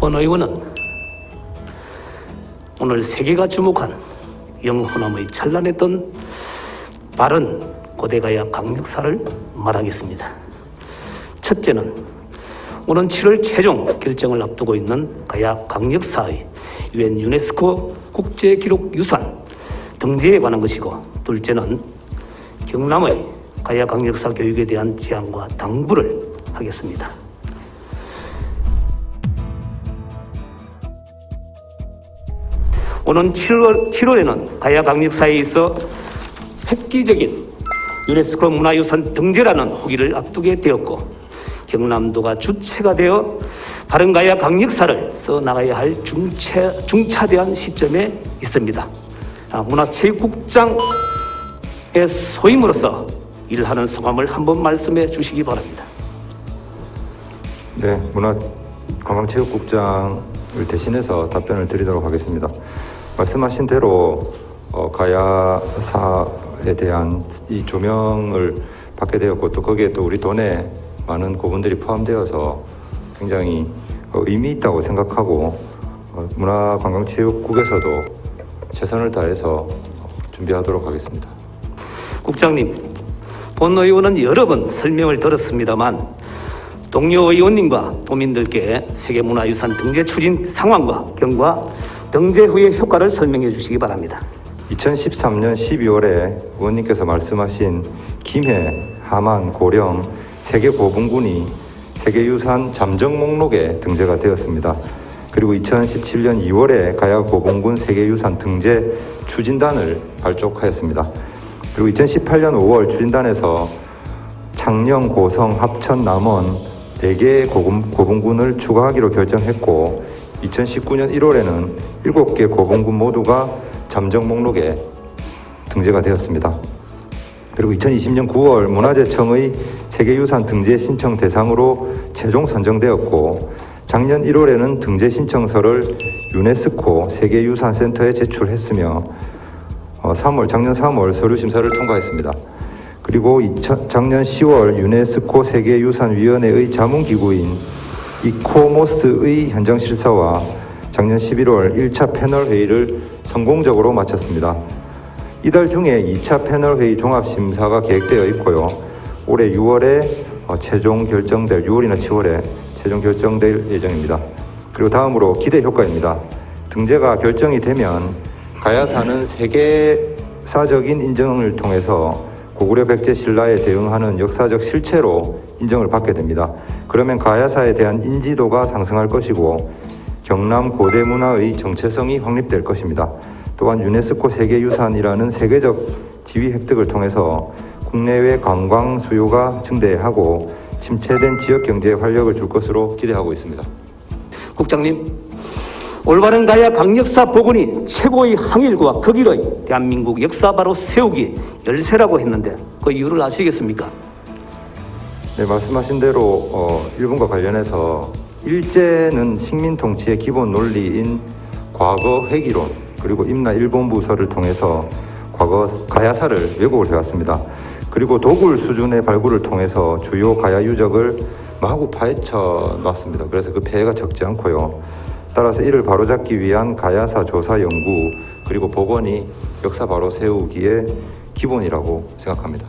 본 의원은 오늘 세계가 주목한 영호남의 찬란했던 바른 고대가야 강력사를 말하겠습니다. 첫째는 오는 7월 최종 결정을 앞두고 있는 가야 강력사의 유엔 유네스코 국제기록유산 등재에 관한 것이고, 둘째는 경남의 가야 강력사 교육에 대한 제안과 당부를 하겠습니다. 오는 7월에는 가야 강력사에 있어 획기적인 유네스코 문화유산 등재라는 호기를 앞두게 되었고, 경남도가 주체가 되어 바른 가야 강력사를 써나가야 할 중차대한 시점에 있습니다. 문화체육국장의 소임으로서 일하는 소감을 한번 말씀해 주시기 바랍니다. 네, 문화관광체육국장을 대신해서 답변을 드리도록 하겠습니다. 말씀하신 대로 가야사에 대한 이 조명을 받게 되었고, 또 거기에 또 우리 돈에 많은 고분들이 포함되어서 굉장히 의미 있다고 생각하고, 문화관광체육국에서도 최선을 다해서 준비하도록 하겠습니다. 국장님, 본 의원은 여러 번 설명을 들었습니다만 동료 의원님과 도민들께 세계문화유산 등재 추진 상황과 경과, 등재 후의 효과를 설명해 주시기 바랍니다. 2013년 12월에 의원님께서 말씀하신 김해, 함안, 고령 세계 고분군이 세계유산 잠정 목록에 등재가 되었습니다. 그리고 2017년 2월에 가야 고분군 세계유산 등재 추진단을 발족하였습니다. 그리고 2018년 5월 추진단에서 창녕, 고성, 합천, 남원 4개의 고분군을 추가하기로 결정했고, 2019년 1월에는 7개 고분군 모두가 잠정 목록에 등재가 되었습니다. 그리고 2020년 9월 문화재청의 세계유산 등재 신청 대상으로 최종 선정되었고, 작년 1월에는 등재 신청서를 유네스코 세계유산센터에 제출했으며 작년 3월 서류 심사를 통과했습니다. 그리고 작년 10월 유네스코 세계유산위원회의 자문기구인 이코모스의 현장실사와 작년 11월 1차 패널 회의를 성공적으로 마쳤습니다. 이달 중에 2차 패널 회의 종합심사가 계획되어 있고요. 올해 6월에 최종 결정될 6월이나 7월에 최종 결정될 예정입니다. 그리고 다음으로 기대 효과입니다. 등재가 결정이 되면 가야사는 세계사적인 인정을 통해서 고구려 백제 신라에 대응하는 역사적 실체로 인정을 받게 됩니다. 그러면 가야사에 대한 인지도가 상승할 것이고, 경남 고대 문화의 정체성이 확립될 것입니다. 또한 유네스코 세계유산이라는 세계적 지위 획득을 통해서 국내외 관광 수요가 증대하고 침체된 지역 경제에 활력을 줄 것으로 기대하고 있습니다. 국장님, 올바른 가야 강력사 복원이 최고의 항일과 그 길의 대한민국 역사 바로 세우기 열쇠라고 했는데 그 이유를 아시겠습니까? 네, 말씀하신 대로 일본과 관련해서 일제는 식민 통치의 기본 논리인 과거 회귀론, 그리고 임나 일본 부서를 통해서 과거 가야사를 왜곡을 해왔습니다. 그리고 도굴 수준의 발굴을 통해서 주요 가야 유적을 마구 파헤쳐 놨습니다. 그래서 그 폐해가 적지 않고요. 따라서 이를 바로잡기 위한 가야사 조사 연구 그리고 복원이 역사 바로 세우기의 기본이라고 생각합니다.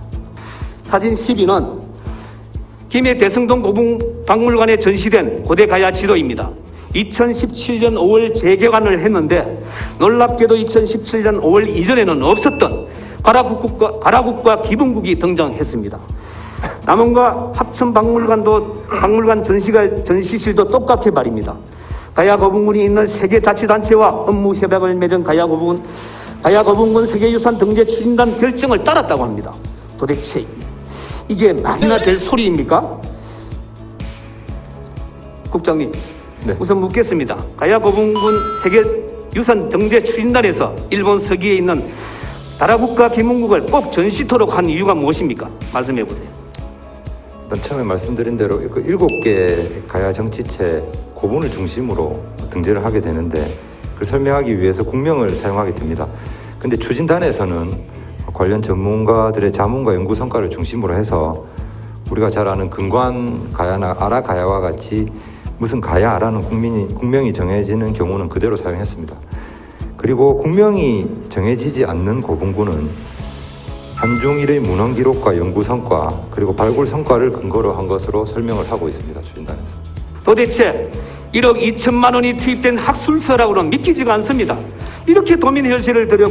사진 12는 김해 대성동 고궁박물관에 전시된 고대 가야 지도입니다. 2017년 5월 재개관을 했는데 놀랍게도 2017년 5월 이전에는 없었던 가라국과 기분국이 등장했습니다. 남원과 합천 박물관 전시실도 똑같게 말입니다. 가야 고분군이 있는 세계자치단체와 업무 협약을 맺은 가야 고분군 세계유산 등재 추진단 결정을 따랐다고 합니다. 도대체 이게 말이나 될 소리입니까? 국장님, 네. 우선 묻겠습니다. 가야 고분군 세계유산 등재 추진단에서 일본 서기에 있는 다라국과 기문국을 꼭 전시토록 한 이유가 무엇입니까? 말씀해 보세요. 일단 처음에 말씀드린 대로 그 7개 가야 정치체 고분을 중심으로 등재를 하게 되는데, 그걸 설명하기 위해서 국명을 사용하게 됩니다. 근데 추진단에서는 관련 전문가들의 자문과 연구 성과를 중심으로 해서 우리가 잘 아는 근관 가야나 아라 가야와 같이 무슨 가야라는 국명이 정해지는 경우는 그대로 사용했습니다. 그리고 국명이 정해지지 않는 고분군은 한중일의 문헌 기록과 연구 성과 그리고 발굴 성과를 근거로 한 것으로 설명을 하고 있습니다. 추진단에서. 도대체 1억 2천만 원이 투입된 학술서라고는 믿기지가 않습니다. 이렇게 도민 혈세를 들여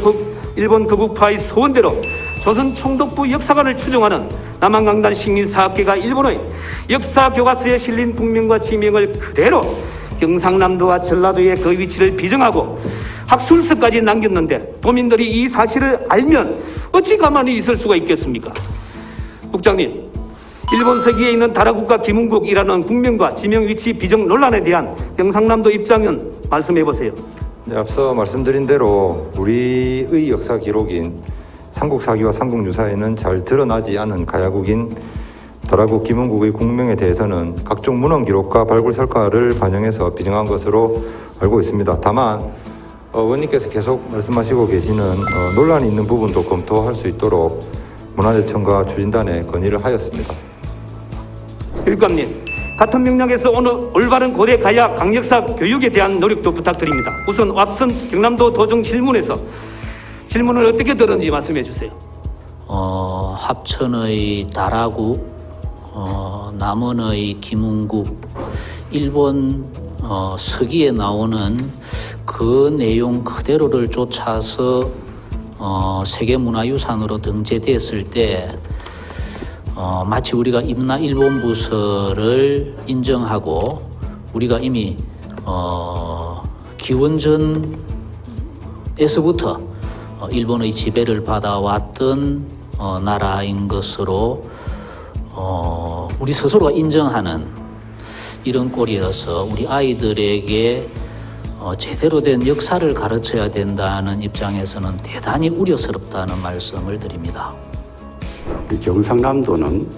일본 거국파의 소원대로 조선 총독부 역사관을 추종하는 남한강단 식민사학계가 일본의 역사 교과서에 실린 국명과 지명을 그대로 경상남도와 전라도의 그 위치를 비정하고 학술서까지 남겼는데 도민들이 이 사실을 알면 어찌 가만히 있을 수가 있겠습니까? 국장님, 일본 서기에 있는 다라국가 김흥국이라는 국명과 지명 위치 비정 논란에 대한 경상남도 입장은 말씀해 보세요. 네, 앞서 말씀드린 대로 우리의 역사 기록인 삼국사기와 삼국유사에는 잘 드러나지 않은 가야국인 다라국 김흥국의 국명에 대해서는 각종 문헌 기록과 발굴 성과를 반영해서 비정한 것으로 알고 있습니다. 다만 의원님께서 계속 말씀하시고 계시는 논란이 있는 부분도 검토할 수 있도록 문화재청과 추진단에 건의를 하였습니다. 교육감님, 같은 명령에서 오늘 올바른 고대 가야 강역사 교육에 대한 노력도 부탁드립니다. 우선 앞선 경남도 도정 질문에서 질문을 어떻게 들었는지 말씀해 주세요. 합천의 다라국, 남원의 김흥국, 일본 서기에 나오는 그 내용 그대로를 쫓아서 세계문화유산으로 등재됐을 때 마치 우리가 임나 일본 부서를 인정하고 우리가 이미 기원전에서부터 일본의 지배를 받아왔던 나라인 것으로 우리 스스로가 인정하는 이런 꼴이어서 우리 아이들에게 제대로 된 역사를 가르쳐야 된다는 입장에서는 대단히 우려스럽다는 말씀을 드립니다. 경상남도는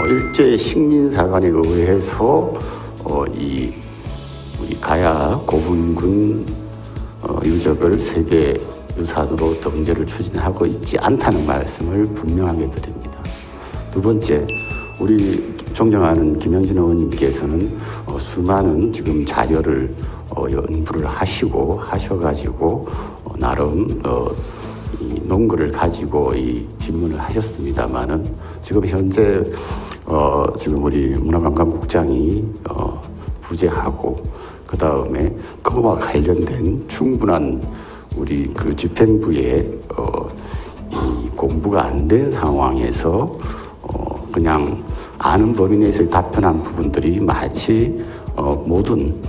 일제 식민사관에 의해서 이 우리 가야 고분군 유적을 세계 유산으로 등재를 추진하고 있지 않다는 말씀을 분명하게 드립니다. 두 번째, 우리 존경하는 김영진 의원님께서는 수많은 지금 자료를 연구를 하셔가지고 나름 이 논거를 가지고 이 질문을 하셨습니다만은 지금 현재 지금 우리 문화관광국장이 부재하고 그 다음에 그거와 관련된 충분한 우리 그 집행부의 이 공부가 안 된 상황에서 그냥 아는 범위 내에서 답변한 부분들이 마치 모든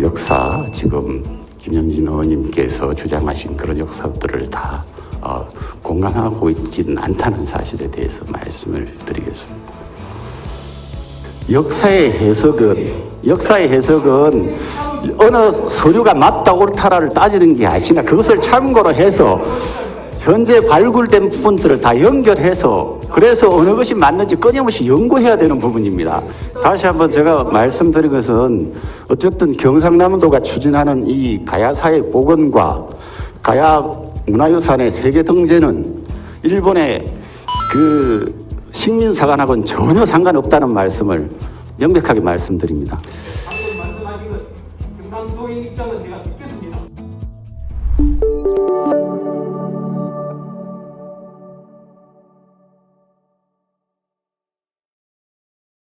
역사 지금 김영진 의원님께서 주장하신 그런 역사들을 다 공감하고 있지는 않다는 사실에 대해서 말씀을 드리겠습니다. 역사의 해석은 어느 서류가 맞다 옳다를 따지는 게 아니라 그것을 참고로 해서 현재 발굴된 부분들을 다 연결해서 그래서 어느 것이 맞는지 끊임없이 연구해야 되는 부분입니다. 다시 한번 제가 말씀드린 것은 어쨌든 경상남도가 추진하는 이 가야사의 복원과 가야 문화유산의 세계 등재는 일본의 그 식민사관하고는 전혀 상관없다는 말씀을 명백하게 말씀드립니다.